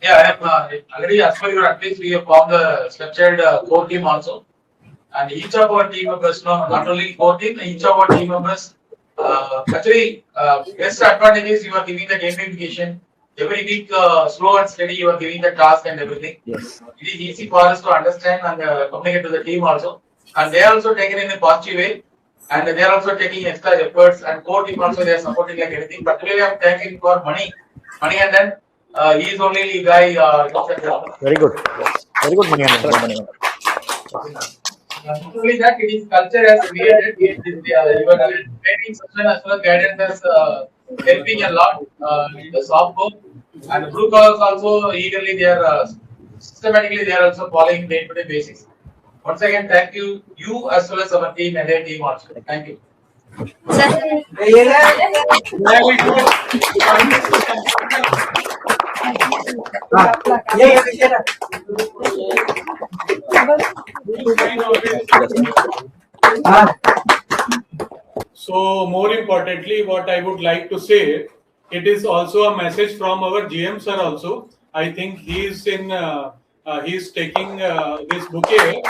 Yeah, I am already, as per your advice, we have formed a structured core team also. And each of our team members, no, not only core team, each of our team members, actually, best advantage is you are giving the gamification. Every week, slow and steady, you are giving the task and everything. Yes. It is easy for us to understand and communicate to the team also. And they are also taken in a positive way. And they are also taking extra efforts. And core team also, they are supporting like anything. Particularly, I am thanking for money. Money, and then he is only guy. Very good. Yes. Very good, Manikandan. Good, Manikandan. Not only that, it is culture has created. Your training session as well as guidance is helping a lot in the soft core. And blue colors also eagerly they are systematically they are also following day-to-day basis. Once again, thank you as well as our team and their team also. Thank you. So, more importantly, what I would like to say, it is also a message from our GM sir. Also, I think he is taking this bouquet,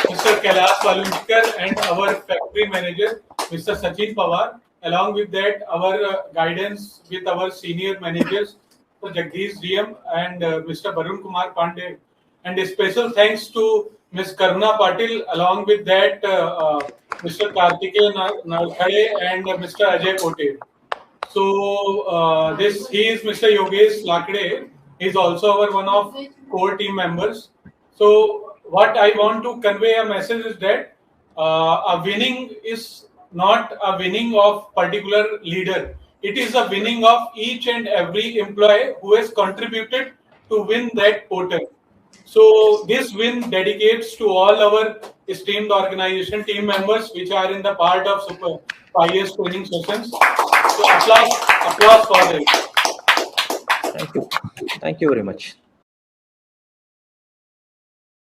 Mr. Kailash Palunchkar and our factory manager, Mr. Sachin Pawar. Along with that, our guidance with our senior managers, Mr. Jagdish GM and Mr. Barun Kumar Pandey. And a special thanks to Ms. Karuna Patil, along with that, Mr. Kartikeya Nalkhade and Mr. Ajay Kote. So he is Mr. Yogesh Lakde. He is also our one of core team members. So what I want to convey a message is that a winning is not a winning of particular leader. It is a winning of each and every employee who has contributed to win that portal. So this win dedicates to all our esteemed organization team members which are in the part of Super 5 years training sessions. So applause for them. Thank you. Thank you very much.